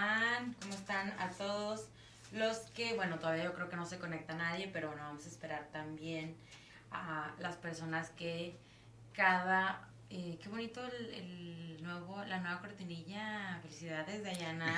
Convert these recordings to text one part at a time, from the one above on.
están? ¿Cómo están a todos los que, bueno, todavía yo creo que no se conecta nadie, pero bueno, vamos a esperar también a las personas que cada... qué bonito la nueva cortinilla. Felicidades, Dayana.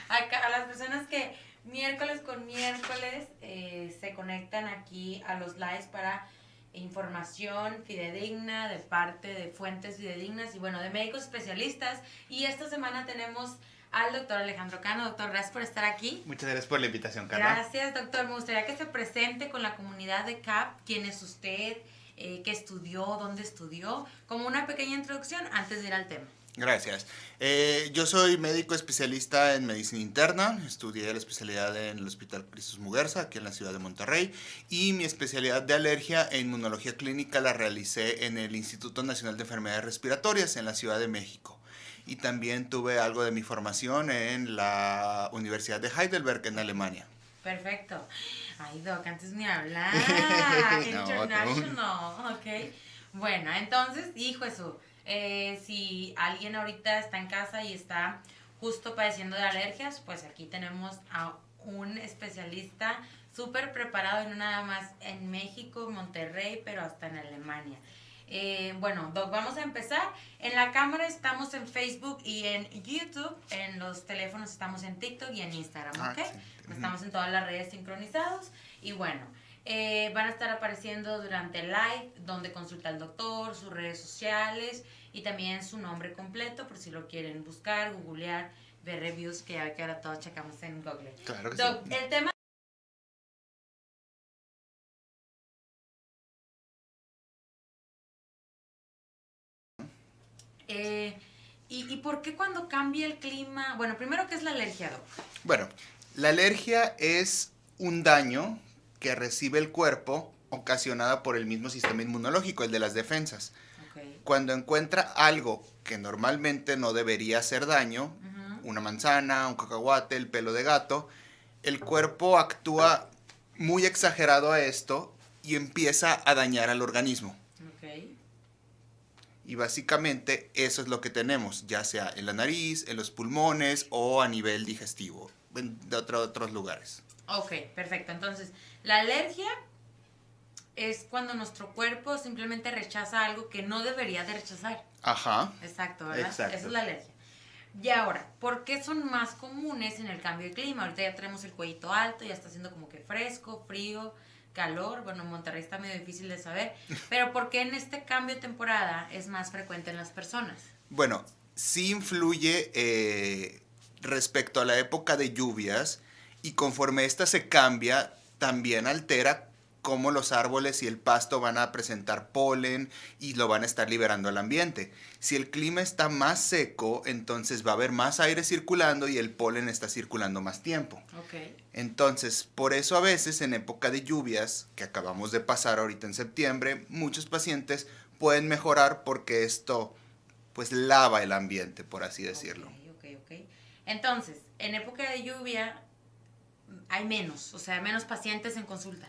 A las personas que miércoles con miércoles se conectan aquí a los lives para información fidedigna de parte de fuentes fidedignas y bueno, de médicos especialistas. Y esta semana tenemos al doctor Alejandro Cano. Doctor, gracias por estar aquí. Muchas gracias por la invitación, Carla. Gracias, doctor. Me gustaría que se presente con la comunidad de CAP. ¿Quién es usted? ¿Qué estudió? ¿Dónde estudió? Como una pequeña introducción antes de ir al tema. Gracias. Yo soy médico especialista en medicina interna. Estudié la especialidad en el Hospital Cristos Muguerza, aquí en la ciudad de Monterrey. Y mi especialidad de alergia e inmunología clínica la realicé en el Instituto Nacional de Enfermedades Respiratorias, en la Ciudad de México. Y también tuve algo de mi formación en la Universidad de Heidelberg, en Alemania. Perfecto. Ay, Doc, antes ni hablar. International. Ok. Bueno, entonces, hijo eso. Si alguien ahorita está en casa y está justo padeciendo de alergias, pues aquí tenemos a un especialista súper preparado, y no nada más en México, Monterrey, pero hasta en Alemania. Bueno, Doc, vamos a empezar. En la cámara estamos en Facebook y en YouTube. En los teléfonos estamos en TikTok y en Instagram, ¿ok? Sí. Estamos en todas las redes sincronizados. Y bueno, van a estar apareciendo durante el live donde consulta al doctor, sus redes sociales y también su nombre completo por si lo quieren buscar, googlear, ver reviews, que ahora todos checamos en Google. Claro que Doc, sí. el tema... ¿Y por qué cuando cambia el clima? Bueno, primero, ¿qué es la alergia, Doc? Bueno, la alergia es un daño que recibe el cuerpo ocasionada por el mismo sistema inmunológico, el de las defensas. Okay. Cuando encuentra algo que normalmente no debería hacer daño, una manzana, un cacahuate, el pelo de gato, el cuerpo actúa muy exagerado a esto y empieza a dañar al organismo. Okay. Y básicamente eso es lo que tenemos, ya sea en la nariz, en los pulmones o a nivel digestivo, de otros lugares. Ok, perfecto. Entonces, la alergia es cuando nuestro cuerpo simplemente rechaza algo que no debería de rechazar. Ajá. Exacto, ¿verdad? Exacto. Esa es la alergia. Y ahora, ¿por qué son más comunes en el cambio de clima? Ahorita ya tenemos el cuellito alto, ya está haciendo como que fresco, frío, calor. Bueno, en Monterrey está medio difícil de saber. Pero ¿por qué en este cambio de temporada es más frecuente en las personas? Bueno, sí influye respecto a la época de lluvias, y conforme esta se cambia, también altera cómo los árboles y el pasto van a presentar polen y lo van a estar liberando al ambiente. Si el clima está más seco, entonces va a haber más aire circulando y el polen está circulando más tiempo. Okay. Entonces, por eso a veces en época de lluvias, que acabamos de pasar ahorita en septiembre, muchos pacientes pueden mejorar porque esto pues lava el ambiente, por así decirlo. Ok. Entonces, en época de lluvia hay menos, o sea, menos pacientes en consulta.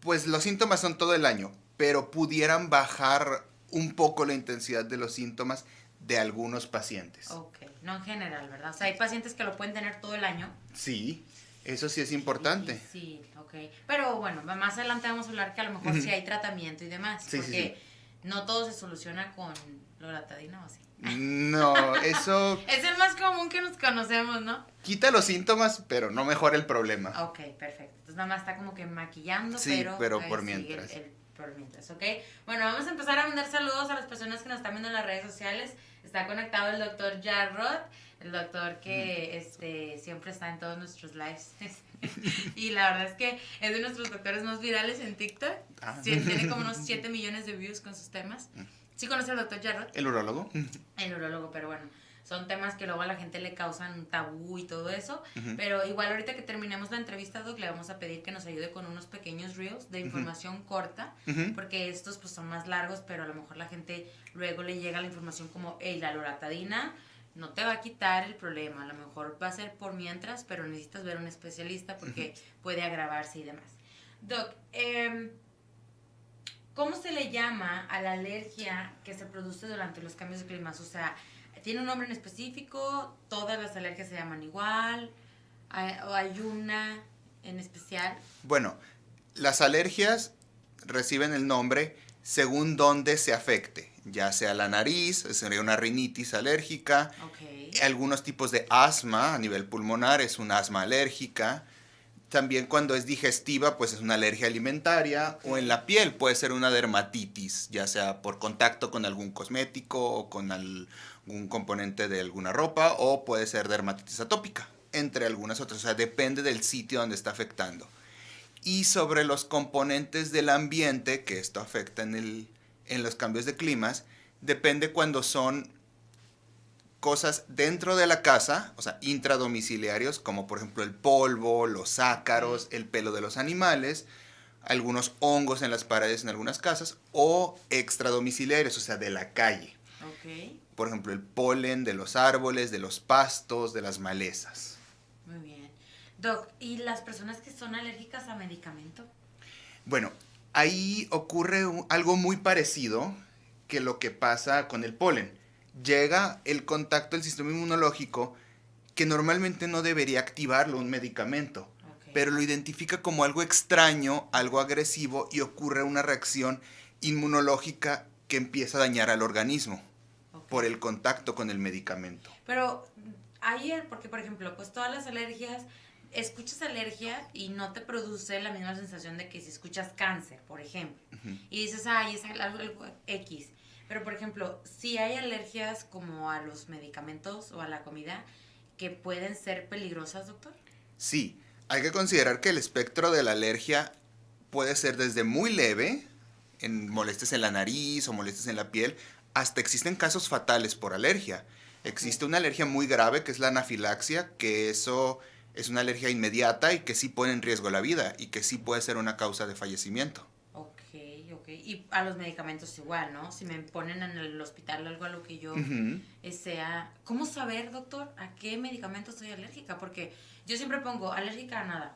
Pues los síntomas son todo el año, pero pudieran bajar un poco la intensidad de los síntomas de algunos pacientes. Ok, no en general, ¿verdad? O sea, hay pacientes que lo pueden tener todo el año. Sí, eso sí es importante. Sí, ok. Pero bueno, más adelante vamos a hablar que a lo mejor sí hay tratamiento y demás, Sí, porque no todo se soluciona con loratadina o así. No, eso... Es el más común que nos conocemos, ¿no? Quita los síntomas, pero no mejora el problema. Ok, perfecto. Entonces nada más está como que maquillando, sí, pero por sí, mientras. Por mientras, ¿ok? Bueno, vamos a empezar a mandar saludos a las personas que nos están viendo en las redes sociales. Está conectado el doctor Jarrod, el doctor que siempre está en todos nuestros lives. Y la verdad es que es de nuestros doctores más virales en TikTok. Sí, tiene como unos 7 millones de views con sus temas. ¿Sí conoce al doctor Jarrod? ¿El urólogo? El urólogo, pero bueno, son temas que luego a la gente le causan tabú y todo eso. Pero igual ahorita que terminemos la entrevista, Doc, le vamos a pedir que nos ayude con unos pequeños reels de información corta, porque estos pues son más largos, pero a lo mejor la gente luego le llega la información como, hey, la loratadina no te va a quitar el problema, a lo mejor va a ser por mientras, pero necesitas ver a un especialista porque puede agravarse y demás. Doc, ¿cómo se le llama a la alergia que se produce durante los cambios de clima? O sea, ¿Tiene un nombre en específico? ¿Todas las alergias se llaman igual? ¿O hay una en especial? Bueno, las alergias reciben el nombre según dónde se afecte, ya sea la nariz, sería una rinitis alérgica, algunos tipos de asma a nivel pulmonar es un asma alérgica, también cuando es digestiva pues es una alergia alimentaria, o en la piel puede ser una dermatitis, ya sea por contacto con algún cosmético o con algún componente de alguna ropa, o puede ser dermatitis atópica, entre algunas otras, o sea, depende del sitio donde está afectando. Y sobre los componentes del ambiente, que esto afecta en los cambios de climas, depende cuando son cosas dentro de la casa, o sea, intradomiciliarios, como por ejemplo el polvo, los ácaros, el pelo de los animales, algunos hongos en las paredes en algunas casas, o extradomiciliarios, o sea, de la calle. Por ejemplo, el polen de los árboles, de los pastos, de las malezas. Muy bien. Doc, ¿y las personas que son alérgicas a medicamento? Bueno, ahí ocurre algo muy parecido que lo que pasa con el polen. Llega el contacto del sistema inmunológico que normalmente no debería activarlo un medicamento, pero lo identifica como algo extraño, algo agresivo, y ocurre una reacción inmunológica que empieza a dañar al organismo por el contacto con el medicamento. Pero ayer, porque por ejemplo, pues todas las alergias, escuchas alergia y no te produce la misma sensación de que si escuchas cáncer, por ejemplo, y dices, ay, es algo X. Pero, por ejemplo, si hay alergias como a los medicamentos o a la comida que pueden ser peligrosas, doctor. Sí, hay que considerar que el espectro de la alergia puede ser desde muy leve, en molestias en la nariz o molestias en la piel, hasta existen casos fatales por alergia. Existe una alergia muy grave que es la anafilaxia, que eso es una alergia inmediata y que sí pone en riesgo la vida y que sí puede ser una causa de fallecimiento. Y a los medicamentos igual, ¿no? Si me ponen en el hospital algo a lo que yo sea... ¿Cómo saber, doctor, a qué medicamento soy alérgica? Porque yo siempre pongo alérgica a nada.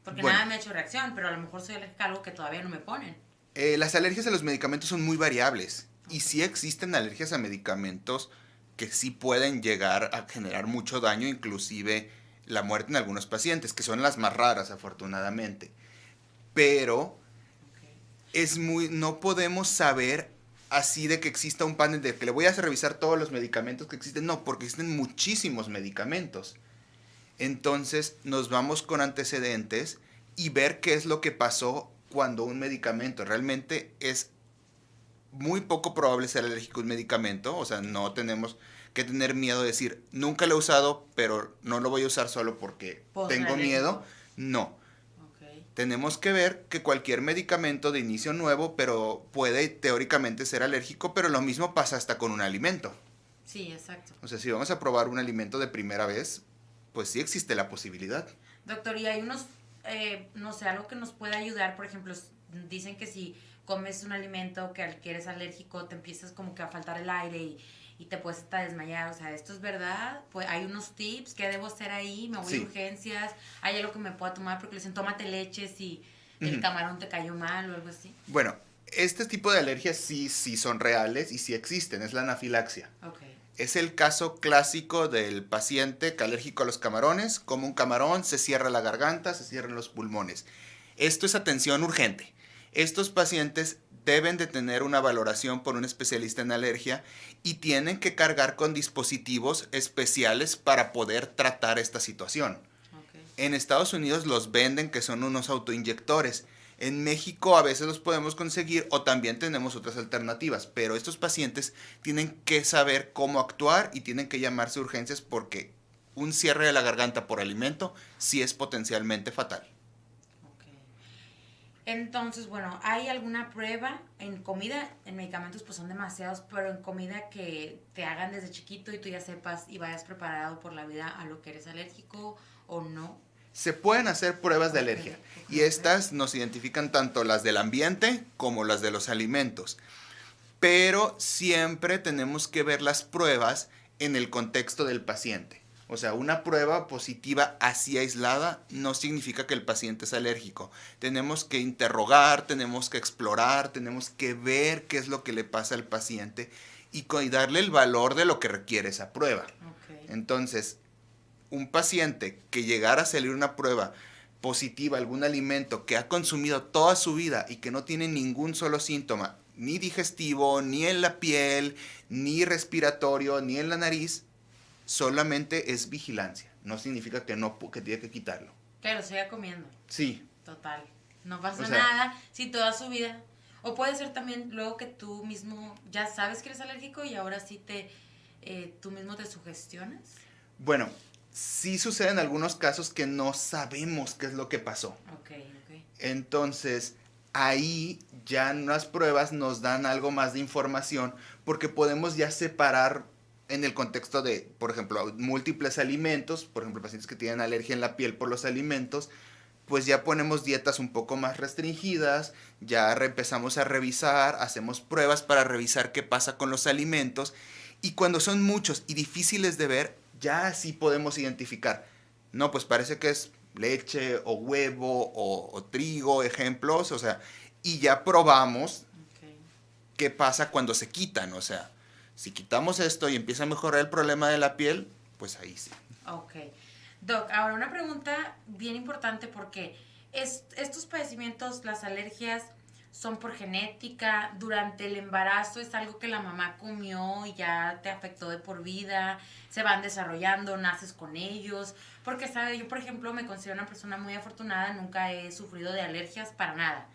Porque nada me ha hecho reacción, pero a lo mejor soy alérgica a algo que todavía no me ponen. Las alergias a los medicamentos son muy variables. Y sí existen alergias a medicamentos que sí pueden llegar a generar mucho daño, inclusive la muerte en algunos pacientes, que son las más raras, afortunadamente. Pero no podemos saber así de que exista un panel de que le voy a revisar todos los medicamentos que existen. No, porque existen muchísimos medicamentos. Entonces nos vamos con antecedentes y ver qué es lo que pasó cuando un medicamento realmente es muy poco probable ser alérgico a un medicamento. O sea, no tenemos que tener miedo de decir, nunca lo he usado, pero no lo voy a usar solo porque tengo miedo. No. Tenemos que ver que cualquier medicamento de inicio nuevo, pero puede teóricamente ser alérgico, pero lo mismo pasa hasta con un alimento. Sí, exacto. O sea, si vamos a probar un alimento de primera vez, pues sí existe la posibilidad. Doctor, y hay unos, no sé, algo que nos pueda ayudar, por ejemplo, dicen que si comes un alimento que al que eres alérgico, te empiezas como que a faltar el aire y te puedes hasta desmayar. O sea, ¿esto es verdad? Pues hay unos tips. ¿Qué debo hacer ahí? ¿Me voy a urgencias? ¿Hay algo que me pueda tomar? Porque le dicen, tómate leche si el camarón te cayó mal o algo así. Bueno, este tipo de alergias sí son reales y sí existen. Es la anafilaxia. Es el caso clásico del paciente que alérgico a los camarones. Come un camarón, se cierra la garganta, se cierran los pulmones. Esto es atención urgente. Estos pacientes deben de tener una valoración por un especialista en alergia y tienen que cargar con dispositivos especiales para poder tratar esta situación. En Estados Unidos los venden, que son unos autoinyectores. En México a veces los podemos conseguir o también tenemos otras alternativas, pero estos pacientes tienen que saber cómo actuar y tienen que llamarse a urgencias porque un cierre de la garganta por alimento sí es potencialmente fatal. Entonces, bueno, ¿hay alguna prueba en comida? En medicamentos pues son demasiados, pero en comida que te hagan desde chiquito y tú ya sepas y vayas preparado por la vida a lo que eres alérgico o no. Se pueden hacer pruebas de alergia y estas nos identifican tanto las del ambiente como las de los alimentos. Pero siempre tenemos que ver las pruebas en el contexto del paciente. O sea, una prueba positiva así aislada no significa que el paciente es alérgico. Tenemos que interrogar, tenemos que explorar, tenemos que ver qué es lo que le pasa al paciente y darle el valor de lo que requiere esa prueba. Ok. Entonces, un paciente que llegara a salir una prueba positiva, algún alimento que ha consumido toda su vida y que no tiene ningún solo síntoma, ni digestivo, ni en la piel, ni respiratorio, ni en la nariz, solamente es vigilancia. No significa que tiene que quitarlo. Que lo siga comiendo. Sí. Total. No pasa O sea, nada si toda su vida. O puede ser también luego que tú mismo ya sabes que eres alérgico y ahora sí tú mismo te sugestionas. Bueno, sí sucede en algunos casos que no sabemos qué es lo que pasó. Ok. Entonces, ahí ya las pruebas nos dan algo más de información porque podemos ya separar en el contexto de, por ejemplo, múltiples alimentos, por ejemplo, pacientes que tienen alergia en la piel por los alimentos, pues ya ponemos dietas un poco más restringidas, ya empezamos a revisar, hacemos pruebas para revisar qué pasa con los alimentos y cuando son muchos y difíciles de ver, ya sí podemos identificar. No, pues parece que es leche o huevo o trigo, ejemplos, o sea, y ya probamos Okay. qué pasa cuando se quitan, o sea, si quitamos esto y empieza a mejorar el problema de la piel, pues ahí sí. Ok. Doc, ahora una pregunta bien importante porque estos padecimientos, las alergias, son por genética, durante el embarazo es algo que la mamá comió y ya te afectó de por vida, se van desarrollando, naces con ellos, porque, ¿sabe? Yo, por ejemplo, me considero una persona muy afortunada, nunca he sufrido de alergias para nada,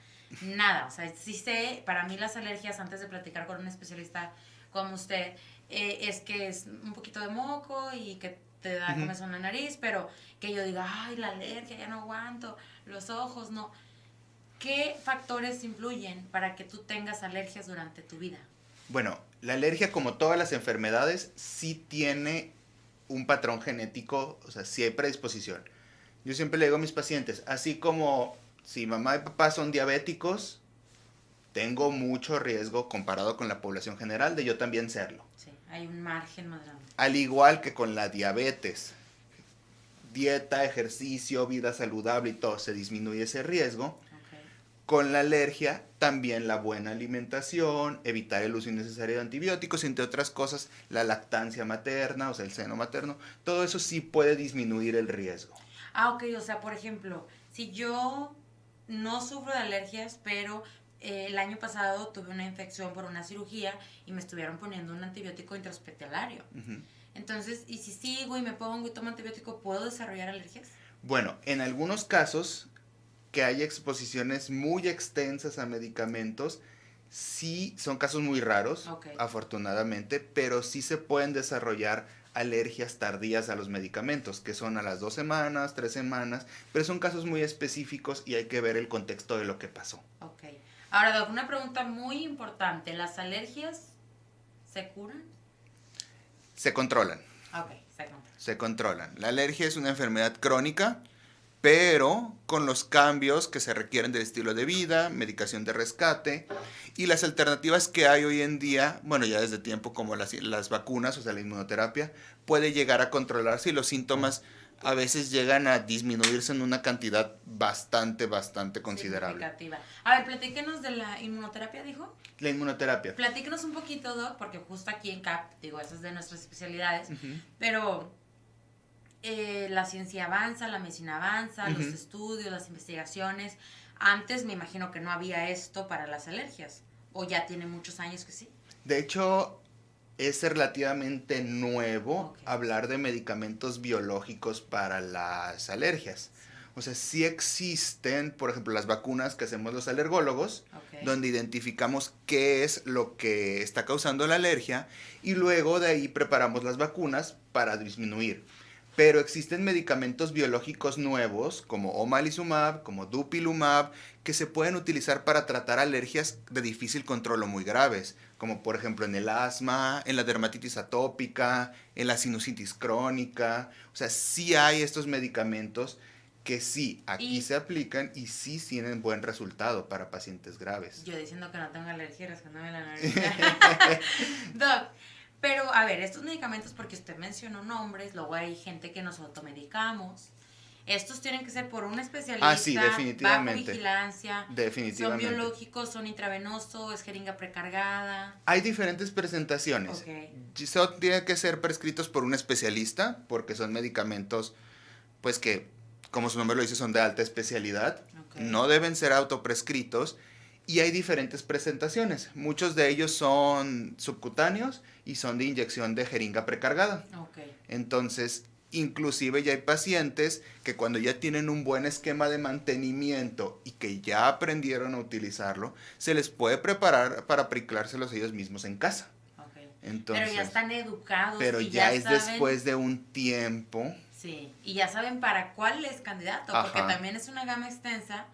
nada, o sea, sí sé, para mí las alergias, antes de platicar con un especialista como usted, es que es un poquito de moco y que te da comezón en la nariz, pero que yo diga, ay, la alergia, ya no aguanto, los ojos, no. ¿Qué factores influyen para que tú tengas alergias durante tu vida? Bueno, la alergia, como todas las enfermedades, sí tiene un patrón genético, o sea, sí hay predisposición. Yo siempre le digo a mis pacientes, así como si mamá y papá son diabéticos, tengo mucho riesgo comparado con la población general de yo también serlo. Sí, hay un margen más grande. Al igual que con la diabetes, dieta, ejercicio, vida saludable y todo, se disminuye ese riesgo. Okay. Con la alergia, también la buena alimentación, evitar el uso innecesario de antibióticos, entre otras cosas, la lactancia materna, o sea, el seno materno, todo eso sí puede disminuir el riesgo. Ah, ok, o sea, por ejemplo, si yo no sufro de alergias, pero el año pasado tuve una infección por una cirugía y me estuvieron poniendo un antibiótico intrahospitalario. Entonces, y si sigo y me pongo y tomo antibiótico, ¿puedo desarrollar alergias? Bueno, en algunos casos que hay exposiciones muy extensas a medicamentos, sí son casos muy raros, Ok. afortunadamente, pero sí se pueden desarrollar alergias tardías a los medicamentos, que son a las 2 semanas, 3 semanas, pero son casos muy específicos y hay que ver el contexto de lo que pasó. Ok. Ahora, Doc, una pregunta muy importante. ¿Las alergias se curan? Se controlan. Ok, se curan. Se controlan. La alergia es una enfermedad crónica, pero con los cambios que se requieren del estilo de vida, medicación de rescate y las alternativas que hay hoy en día, bueno, ya desde tiempo como las vacunas, o sea, la inmunoterapia, puede llegar a controlarse y los síntomas a veces llegan a disminuirse en una cantidad bastante considerable. Significativa. A ver, platíquenos de la inmunoterapia, dijo. La inmunoterapia. Platíquenos un poquito, Doc, porque justo aquí en CAP, digo, esa es de nuestras especialidades, pero la ciencia avanza, la medicina avanza, los estudios, las investigaciones. Antes me imagino que no había esto para las alergias, o ya tiene muchos años que sí. De hecho, es relativamente nuevo Ok. hablar de medicamentos biológicos para las alergias. O sea, sí existen, por ejemplo, las vacunas que hacemos los alergólogos, Ok. donde identificamos qué es lo que está causando la alergia y luego de ahí preparamos las vacunas para disminuir. Pero existen medicamentos biológicos nuevos como omalizumab, como dupilumab, que se pueden utilizar para tratar alergias de difícil control o muy graves, como por ejemplo en el asma, en la dermatitis atópica, en la sinusitis crónica. O sea, sí hay estos medicamentos que sí, aquí se aplican y sí tienen buen resultado para pacientes graves. Yo diciendo que no tengo alergia y rascándome la nariz. Doc, pero a ver, estos medicamentos, porque usted mencionó nombres, luego hay gente que nos automedicamos. estos tienen que ser por un especialista, sí, definitivamente. bajo vigilancia, Definitivamente. son biológicos, son intravenosos, es jeringa precargada. Hay diferentes presentaciones. Okay. Son, tienen que ser prescritos por un especialista porque son medicamentos pues que, como su nombre lo dice, son de alta especialidad. Okay. No deben ser autoprescritos. Y hay diferentes presentaciones. Muchos de ellos son subcutáneos y son de inyección de jeringa precargada. Okay. Entonces, inclusive ya hay pacientes que cuando ya tienen un buen esquema de mantenimiento y que ya aprendieron a utilizarlo, se les puede preparar para aplicárselos ellos mismos en casa. Okay. Entonces, pero ya están educados. Pero y ya es saben, después de un tiempo. Sí, y ya saben para cuál es candidato, Ajá. porque también es una gama extensa.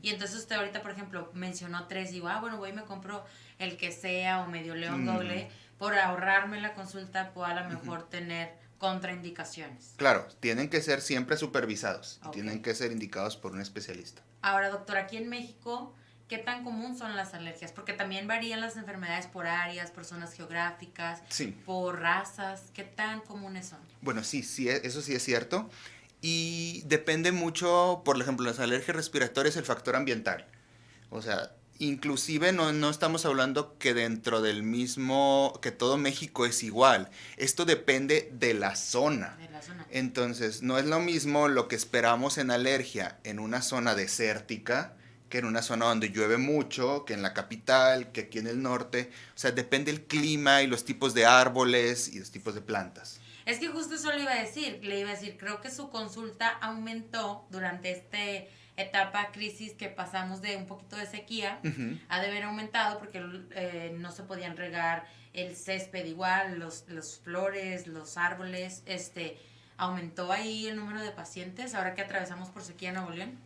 Y entonces usted ahorita, por ejemplo, mencionó 3, digo, bueno, voy y me compro el que sea o medio león doble, por ahorrarme la consulta, puedo a lo mejor tener contraindicaciones. Claro, tienen que ser siempre supervisados, Okay. Tienen que ser indicados por un especialista. Ahora, doctor, aquí en México, ¿qué tan común son las alergias? Porque también varían las enfermedades por áreas, por zonas geográficas, sí. por razas. ¿Qué tan comunes son? Bueno, sí, eso sí es cierto. Y depende mucho, por ejemplo, las alergias respiratorias, el factor ambiental. O sea, inclusive no estamos hablando que dentro del mismo, que todo México es igual. Esto depende de la zona. De la zona. Entonces, no es lo mismo lo que esperamos en alergia en una zona desértica que en una zona donde llueve mucho, que en la capital, que aquí en el norte. O sea, depende el clima y los tipos de árboles y los tipos de plantas. Es que justo eso le iba a decir, creo que su consulta aumentó durante esta etapa crisis que pasamos de un poquito de sequía, ha de haber aumentado porque no se podían regar el césped igual, los flores, los árboles, aumentó ahí el número de pacientes ahora que atravesamos por sequía en Nuevo León.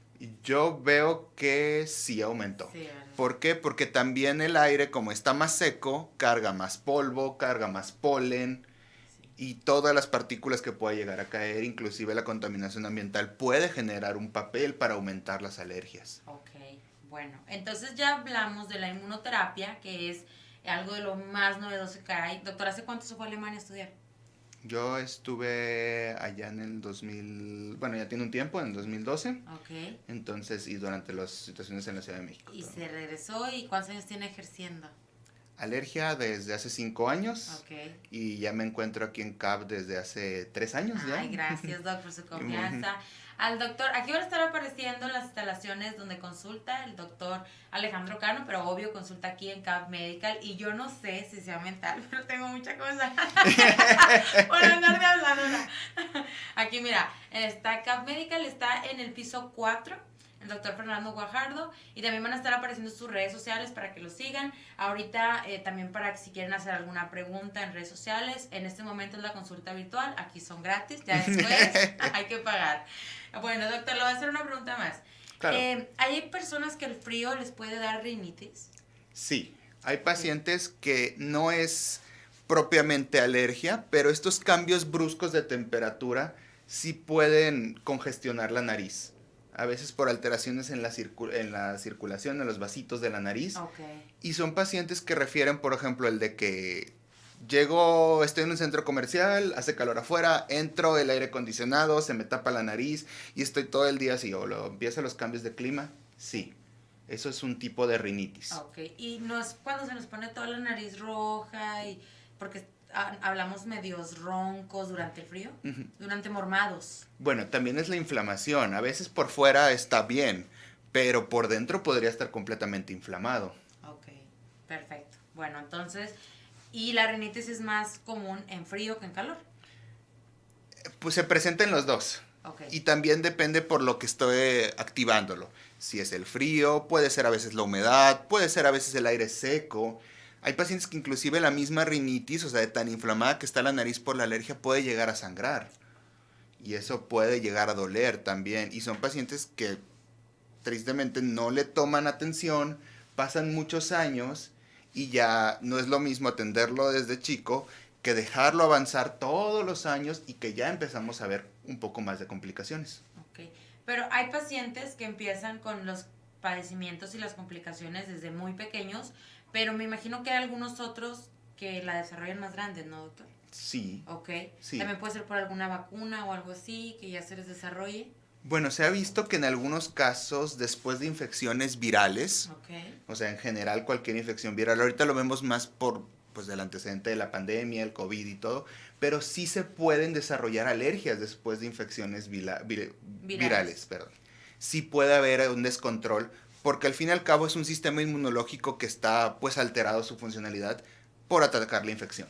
Yo veo que sí aumentó. Sí, ¿por qué? Porque también el aire, como está más seco, carga más polvo, carga más polen, y todas las partículas que pueda llegar a caer, inclusive la contaminación ambiental, puede generar un papel para aumentar las alergias. Ok, bueno, entonces ya hablamos de la inmunoterapia, que es algo de lo más novedoso que hay. Doctor, ¿hace cuánto se fue a Alemania a estudiar? Yo estuve allá en el 2000, bueno, ya tiene un tiempo, en el 2012. Ok. Entonces, y durante las situaciones en la Ciudad de México. Y se regresó, ¿y cuántos años tiene ejerciendo? Alergia desde hace 5 años. Okay. Y ya me encuentro aquí en CAP desde hace 3 años ya. Ay, gracias, Doc, por su confianza. Al doctor, aquí van a estar apareciendo las instalaciones donde consulta el doctor Alejandro Cano, pero obvio consulta aquí en CAP Medical, y yo no sé si sea mental, pero tengo mucha cosa por andar de habladora. Aquí mira, está CAP Medical, está en el piso 4, el doctor Fernando Guajardo, y también van a estar apareciendo sus redes sociales para que lo sigan. Ahorita también para que si quieren hacer alguna pregunta en redes sociales, en este momento es la consulta virtual, aquí son gratis, ya después hay que pagar. Bueno, doctor, le voy a hacer una pregunta más. Claro. ¿Hay personas que el frío les puede dar rinitis? Sí, hay pacientes que no es propiamente alergia, pero estos cambios bruscos de temperatura sí pueden congestionar la nariz. A veces por alteraciones en la circulación, en los vasitos de la nariz. Okay. Y son pacientes que refieren, por ejemplo, el de que estoy en un centro comercial, hace calor afuera, entro, el aire acondicionado, se me tapa la nariz y estoy todo el día así, o empiezan los cambios de clima. Sí, eso es un tipo de rinitis. Ok, y no es cuando se nos pone toda la nariz roja, porque hablamos medios roncos durante el frío, durante mormados. Bueno, también es la inflamación. A veces por fuera está bien, pero por dentro podría estar completamente inflamado. Ok, perfecto. Bueno, entonces, ¿y la rinitis es más común en frío que en calor? Pues se presenta en los dos. Okay. Y también depende por lo que estoy activándolo. Si es el frío, puede ser a veces la humedad, puede ser a veces el aire seco. Hay pacientes que inclusive la misma rinitis, o sea, de tan inflamada que está la nariz por la alergia, puede llegar a sangrar. Y eso puede llegar a doler también. Y son pacientes que tristemente no le toman atención, pasan muchos años y ya no es lo mismo atenderlo desde chico que dejarlo avanzar todos los años y que ya empezamos a ver un poco más de complicaciones. Okay. Pero hay pacientes que empiezan con los padecimientos y las complicaciones desde muy pequeños, pero me imagino que hay algunos otros que la desarrollan más grande, ¿no, doctor? Sí. Ok. Sí. También puede ser por alguna vacuna o algo así, que ya se les desarrolle. Bueno, se ha visto que en algunos casos, después de infecciones virales, Ok. o sea, en general cualquier infección viral, ahorita lo vemos más por pues del antecedente de la pandemia, el COVID y todo, pero sí se pueden desarrollar alergias después de infecciones Virales. virales, perdón. Sí puede haber un descontrol, porque al fin y al cabo es un sistema inmunológico que está pues alterado su funcionalidad por atacar la infección.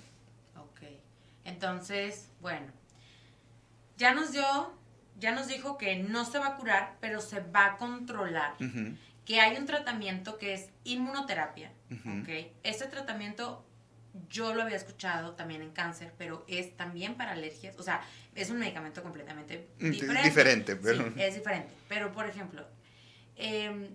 Ok. Entonces, bueno, ya nos dio, ya nos dijo que no se va a curar, pero se va a controlar. Ujú, Que hay un tratamiento que es inmunoterapia. ujú. Ok. Este tratamiento yo lo había escuchado también en cáncer, pero es también para alergias. O sea, es un medicamento completamente diferente. Diferente, pero... Sí, es diferente. Pero, por ejemplo, em,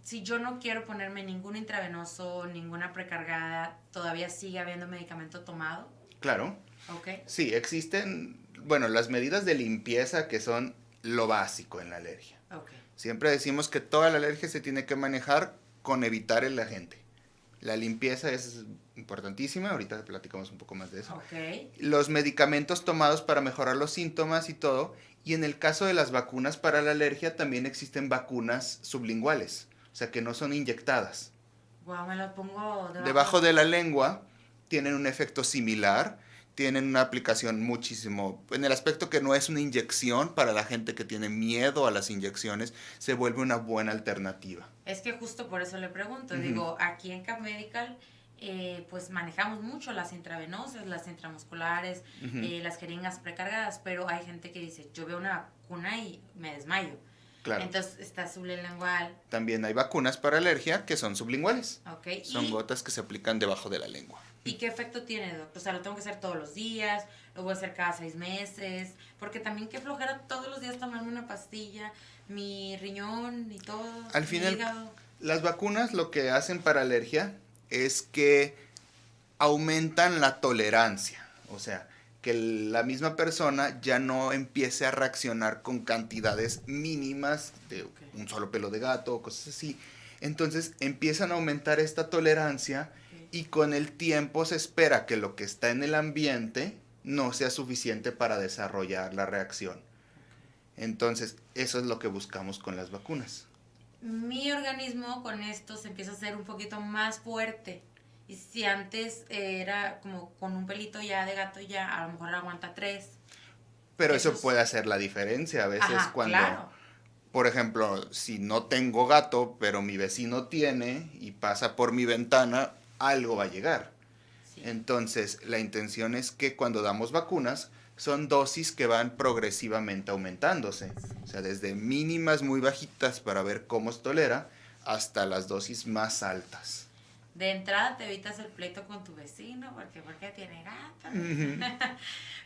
si yo no quiero ponerme ningún intravenoso, ninguna precargada, todavía sigue habiendo medicamento tomado. Claro. Ok. Sí, existen, bueno, las medidas de limpieza que son lo básico en la alergia. Ok. Siempre decimos que toda la alergia se tiene que manejar con evitar el agente. La limpieza es importantísima, ahorita platicamos un poco más de eso. Ok. Los medicamentos tomados para mejorar los síntomas y todo, y en el caso de las vacunas para la alergia también existen vacunas sublinguales, o sea que no son inyectadas. Wow, me lo pongo Debajo de la lengua tienen un efecto similar, tienen una aplicación muchísimo, en el aspecto que no es una inyección para la gente que tiene miedo a las inyecciones, se vuelve una buena alternativa. Es que justo por eso le pregunto. Ujú. Digo, aquí en Cap Medical, pues manejamos mucho las intravenosas, las intramusculares, Ujú. las jeringas precargadas, pero hay gente que dice, yo veo una vacuna y me desmayo. Claro. Entonces está sublingual. También hay vacunas para alergia que son sublinguales. Ok. Son gotas que se aplican debajo de la lengua. ¿Y qué efecto tiene, doctor? O sea, lo tengo que hacer todos los días, lo voy a hacer cada 6 meses, porque también qué flojera todos los días tomarme una pastilla, mi riñón y todo, Al mi final, hígado. las vacunas lo que hacen para alergia es que aumentan la tolerancia. O sea, que la misma persona ya no empiece a reaccionar con cantidades mínimas de Ok. un solo pelo de gato o cosas así. Entonces empiezan a aumentar esta tolerancia Ok. y con el tiempo se espera que lo que está en el ambiente no sea suficiente para desarrollar la reacción. Entonces, eso es lo que buscamos con las vacunas. Mi organismo con esto se empieza a hacer un poquito más fuerte. Y si antes era como con un pelito ya de gato, ya a lo mejor aguanta 3. Pero Eso eso es... puede hacer la diferencia. A veces Ajá, cuando, claro. por ejemplo, si no tengo gato, pero mi vecino tiene y pasa por mi ventana, algo va a llegar. Sí. Entonces, la intención es que cuando damos vacunas, son dosis que van progresivamente aumentándose. O sea, desde mínimas muy bajitas para ver cómo se tolera, hasta las dosis más altas. De entrada te evitas el pleito con tu vecino, porque tiene gato. Ujú.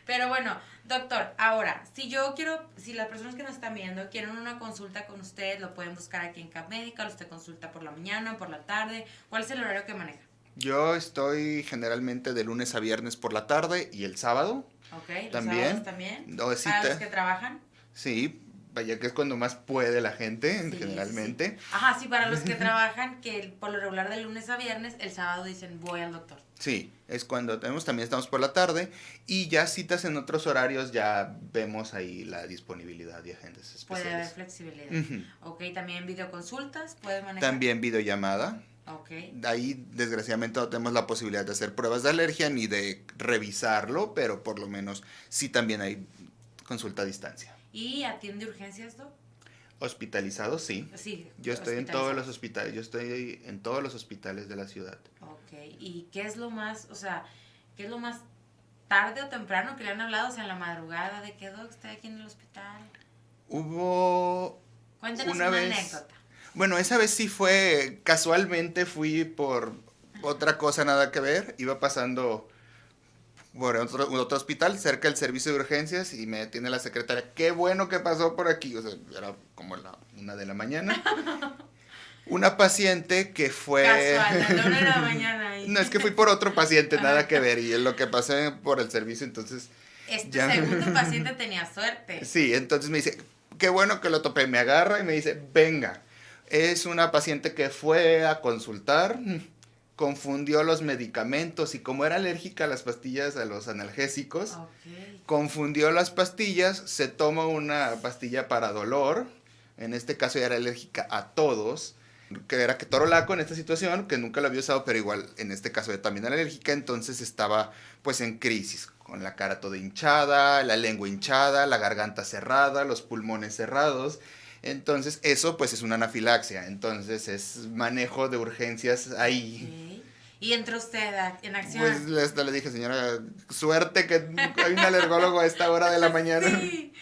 Pero bueno, doctor, ahora, si las personas que nos están viendo quieren una consulta con usted, lo pueden buscar aquí en Cap Medical, usted consulta por la mañana, por la tarde, ¿cuál es el horario que maneja? Yo estoy generalmente de lunes a viernes por la tarde y el sábado Ok, los también. sábados también. No, sí, Para los que trabajan. sí, vaya que es cuando más puede la gente, Sí, generalmente. sí. Ajá, sí, para los que trabajan, que por lo regular de lunes a viernes, el sábado dicen voy al doctor. Sí, es cuando tenemos, también estamos por la tarde y ya citas en otros horarios, ya vemos ahí la disponibilidad de agentes Puede haber especiales. flexibilidad. Ujú. Ok, también videoconsultas, puede manejar. También videollamada. Ok. Ahí desgraciadamente no tenemos la posibilidad de hacer pruebas de alergia ni de revisarlo, pero por lo menos sí también hay consulta a distancia. ¿Y atiende urgencias, Doc? Hospitalizado, sí. Sí. Yo estoy en todos los hospitales, yo estoy en todos los hospitales de la ciudad. Ok, ¿y qué es lo más, o sea, qué es lo más tarde o temprano que le han hablado? O sea, en la madrugada, ¿de qué, Doc, está aquí en el hospital? Hubo Cuéntanos una una vez, anécdota. bueno, esa vez sí fue, casualmente fui por otra cosa nada que ver, iba pasando por otro hospital cerca del servicio de urgencias y me detiene la secretaria, qué bueno que pasó por aquí, o sea, era como la 1 de la mañana. Una paciente que fue... Casual, a la 1 de la mañana. Ahí. No, es que fui por otro paciente, nada Ajá. que ver, y en lo que pasé por el servicio, entonces... Este ya... segundo paciente tenía suerte. Sí, entonces me dice, qué bueno que lo topé, me agarra y me dice, venga, es una paciente que fue a consultar confundió los medicamentos y como era alérgica a las pastillas, a los analgésicos, confundió las pastillas, se toma una pastilla para dolor, en este caso ella era alérgica a todos, que era ketorolaco en esta situación, que nunca lo había usado, pero igual en este caso ella también era alérgica, entonces estaba pues en crisis, con la cara toda hinchada, la lengua hinchada, la garganta cerrada, los pulmones cerrados. Entonces, eso pues es una anafilaxia, entonces es manejo de urgencias ahí. ¿Y entró usted en acción? Pues le dije, señora, suerte que hay un alergólogo a esta hora de la mañana. Sí.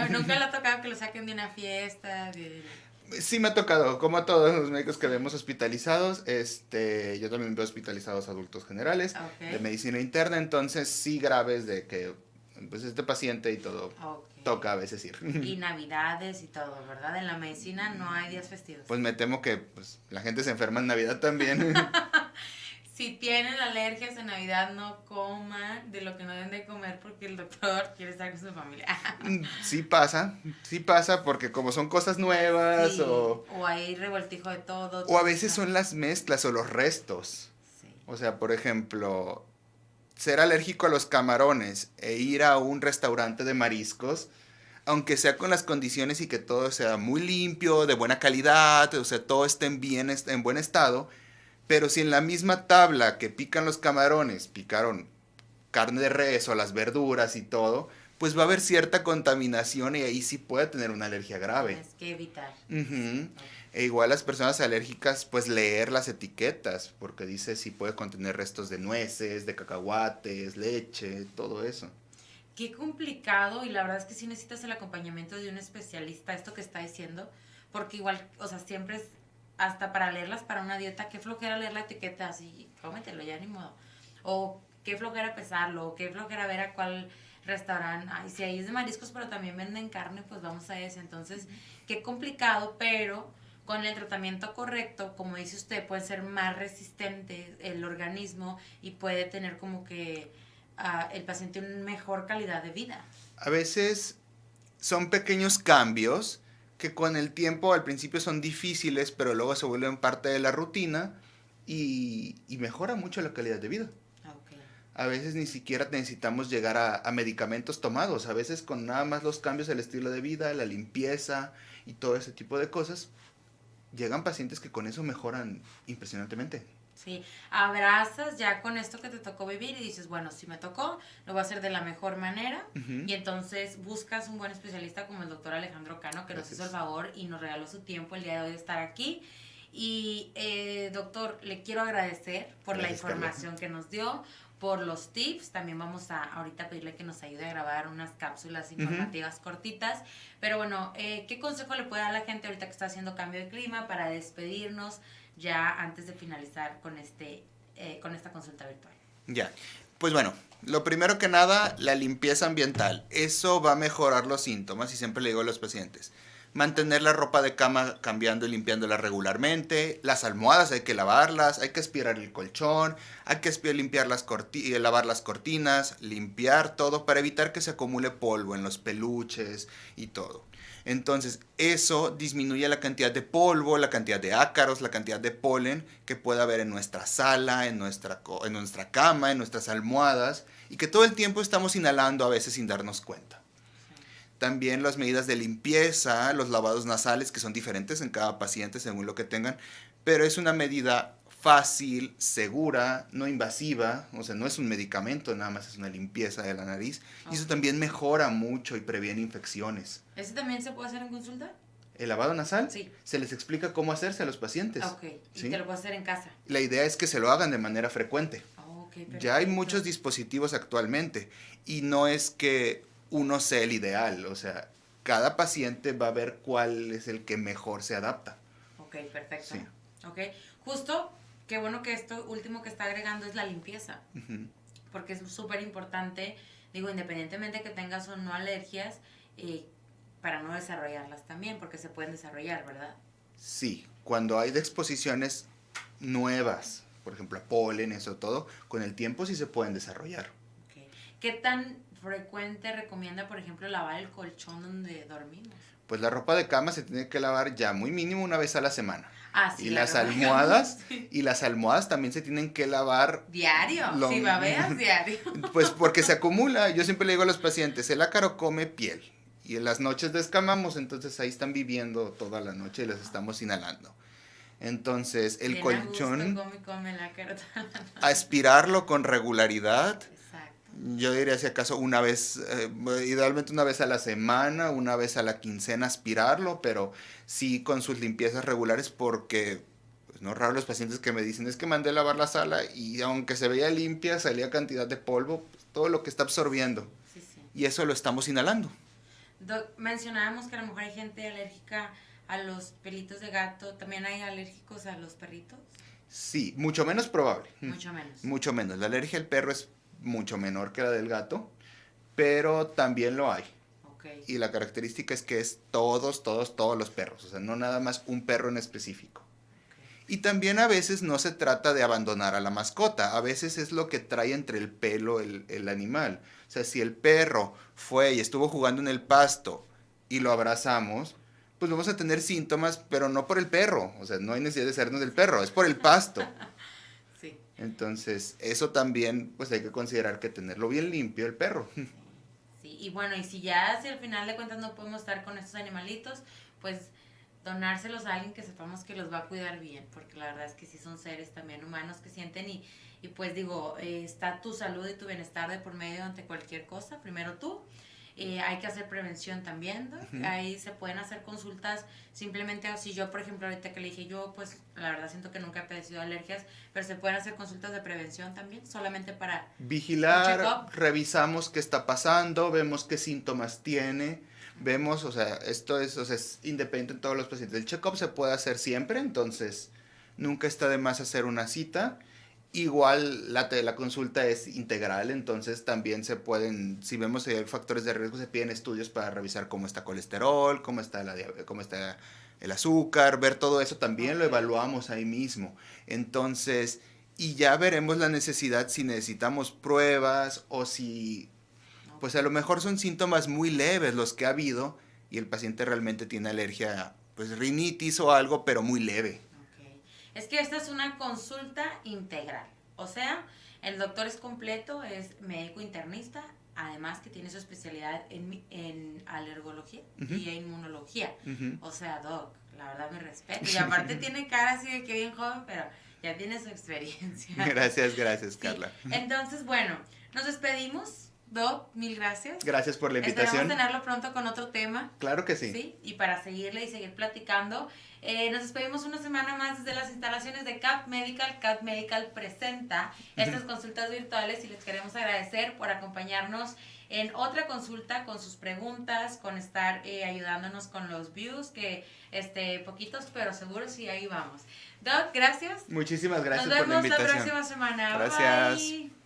¿Nunca le ha tocado que lo saquen de una fiesta? Sí me ha tocado, como a todos los médicos que vemos hospitalizados, yo también veo hospitalizados adultos generales, de medicina interna, entonces sí graves de que pues paciente y todo. Toca a veces ir. Y navidades y todo, ¿verdad? En la medicina no hay días festivos. Pues me temo que pues, la gente se enferma en Navidad también. Si tienen alergias en Navidad, no coman de lo que no deben de comer porque el doctor quiere estar con su familia. Sí pasa porque como son cosas nuevas sí, o hay revoltijo de todo. O a veces son las mezclas o los restos. Sí. O sea, por ejemplo, ser alérgico a los camarones e ir a un restaurante de mariscos, aunque sea con las condiciones y que todo sea muy limpio, de buena calidad, o sea, todo esté en buen estado, pero si en la misma tabla que pican los camarones picaron carne de res o las verduras y todo, pues va a haber cierta contaminación y ahí sí puede tener una alergia grave. Tienes que evitar. E igual las personas alérgicas, pues leer las etiquetas, porque dice si puede contener restos de nueces, de cacahuates, leche, todo eso. Qué complicado, y la verdad es que sí necesitas el acompañamiento de un especialista, esto que está diciendo, porque igual, o sea, siempre es, hasta para leerlas para una dieta, qué flojera leer la etiqueta, así, cómetelo, ya ni modo. O qué flojera pesarlo, o qué flojera ver a cuál restaurante, ay, si ahí es de mariscos, pero también venden carne, pues vamos a ese. Entonces, qué complicado, pero con el tratamiento correcto, como dice usted, puede ser más resistente el organismo y puede tener como que el paciente una mejor calidad de vida. A veces son pequeños cambios que con el tiempo al principio son difíciles, pero luego se vuelven parte de la rutina y mejora mucho la calidad de vida. Okay. A veces ni siquiera necesitamos llegar a medicamentos tomados, a veces con nada más los cambios del estilo de vida, la limpieza y todo ese tipo de cosas, llegan pacientes que con eso mejoran impresionantemente. Sí, abrazas ya con esto que te tocó vivir y dices, bueno, si me tocó, lo voy a hacer de la mejor manera. Y entonces buscas un buen especialista como el doctor Alejandro Cano, que nos hizo el favor y nos regaló su tiempo el día de hoy de estar aquí. Y doctor, le quiero agradecer por la información que nos dio, por los tips. También vamos a ahorita pedirle que nos ayude a grabar unas cápsulas informativas cortitas. Pero bueno, ¿qué consejo le puede dar a la gente ahorita que está haciendo cambio de clima para despedirnos ya antes de finalizar con esta consulta virtual? Ya, pues bueno, lo primero que nada, la limpieza ambiental. Eso va a mejorar los síntomas y siempre le digo a los pacientes. Mantener la ropa de cama cambiando y limpiándola regularmente. Las almohadas hay que lavarlas, hay que aspirar el colchón, hay que lavar las cortinas, limpiar todo para evitar que se acumule polvo en los peluches y todo. Entonces, eso disminuye la cantidad de polvo, la cantidad de ácaros, la cantidad de polen que pueda haber en nuestra sala, en nuestra cama, en nuestras almohadas, y que todo el tiempo estamos inhalando a veces sin darnos cuenta. También las medidas de limpieza, los lavados nasales, que son diferentes en cada paciente según lo que tengan, pero es una medida fácil, segura, no invasiva, o sea, no es un medicamento, nada más es una limpieza de la nariz. Y eso también mejora mucho y previene infecciones. ¿Ese también se puede hacer en consulta? ¿El lavado nasal? Sí. Se les explica cómo hacerse a los pacientes. Ok, y te lo puedes hacer en casa. La idea es que se lo hagan de manera frecuente. Okay, ya hay muchos dispositivos actualmente y no es que uno sea el ideal, o sea, cada paciente va a ver cuál es el que mejor se adapta. Ok, perfecto. Sí. Ok, justo, qué bueno que esto último que está agregando es la limpieza, porque es súper importante, digo, independientemente que tengas o no alergias, para no desarrollarlas también, porque se pueden desarrollar, ¿verdad? Sí, cuando hay de exposiciones nuevas, por ejemplo, a polen, eso todo, con el tiempo sí se pueden desarrollar. Okay. ¿Qué tan frecuente recomienda, por ejemplo, lavar el colchón donde dormimos? Pues la ropa de cama se tiene que lavar ya muy mínimo una vez a la semana. Ah, sí, Y la las ropa de cama, almohadas, sí. y las almohadas también se tienen que lavar. Diario, lo- si babeas, diario. Pues porque se acumula. Yo siempre le digo a los pacientes, el ácaro come piel. Y en las noches descamamos, entonces ahí están viviendo toda la noche y les estamos inhalando. Entonces, el Bien colchón, a gusto, come la carota. aspirarlo con regularidad. Exacto. Yo diría si acaso una vez, idealmente una vez a la semana, una vez a la quincena aspirarlo, pero sí con sus limpiezas regulares porque pues, no es raro los pacientes que me dicen es que mandé a lavar la sala y aunque se veía limpia salía cantidad de polvo, pues, todo lo que está absorbiendo Sí, sí. y eso lo estamos inhalando. Mencionábamos que a lo mejor hay gente alérgica a los pelitos de gato. ¿También hay alérgicos a los perritos? Sí, mucho menos probable. Mucho menos. Mucho menos. La alergia al perro es mucho menor que la del gato, pero también lo hay. Ok. Y la característica es que es todos los perros, o sea, no nada más un perro en específico. Y también a veces no se trata de abandonar a la mascota, a veces es lo que trae entre el pelo el animal. O sea, si el perro fue y estuvo jugando en el pasto y lo abrazamos, pues vamos a tener síntomas, pero no por el perro, o sea, no hay necesidad de sernos del perro, es por el pasto. Sí. Entonces, eso también, pues hay que considerar que tenerlo bien limpio el perro. Sí, y bueno, y si ya, si al final de cuentas no podemos estar con estos animalitos, pues donárselos a alguien que sepamos que los va a cuidar bien, porque la verdad es que sí son seres también humanos que sienten y pues digo, está tu salud y tu bienestar de por medio ante cualquier cosa, primero tú. Hay que hacer prevención también, ¿no? Ahí se pueden hacer consultas simplemente, si yo por ejemplo ahorita que le dije yo, pues la verdad siento que nunca he padecido alergias, pero se pueden hacer consultas de prevención también, solamente para Vigilar, check-up. revisamos qué está pasando, vemos qué síntomas tiene, vemos, o sea, esto es, o sea, es independiente en todos los pacientes. El check-up se puede hacer siempre, entonces nunca está de más hacer una cita. Igual la consulta es integral, entonces también se pueden, si vemos que hay factores de riesgo, se piden estudios para revisar cómo está colesterol, cómo está el azúcar, ver todo eso también lo evaluamos ahí mismo. Entonces, y ya veremos la necesidad si necesitamos pruebas o si, pues a lo mejor son síntomas muy leves los que ha habido y el paciente realmente tiene alergia, pues rinitis o algo, pero muy leve. Es que esta es una consulta integral, o sea, el doctor es completo, es médico internista, además que tiene su especialidad en alergología y inmunología, o sea, doc, la verdad me respeto, y aparte tiene cara así de que bien joven, pero ya tiene su experiencia. Gracias, Sí. Carla. Entonces, bueno, nos despedimos. Doc, mil gracias. Gracias por la invitación. Esperamos tenerlo pronto con otro tema. Claro que sí. Sí, y para seguirle y seguir platicando. Nos despedimos una semana más desde las instalaciones de CAP Medical. CAP Medical presenta estas consultas virtuales y les queremos agradecer por acompañarnos en otra consulta con sus preguntas, con estar ayudándonos con los views, que poquitos, pero seguros y ahí vamos. Doc, gracias. Muchísimas gracias Nos por la vemos la invitación. próxima semana. Gracias. Bye.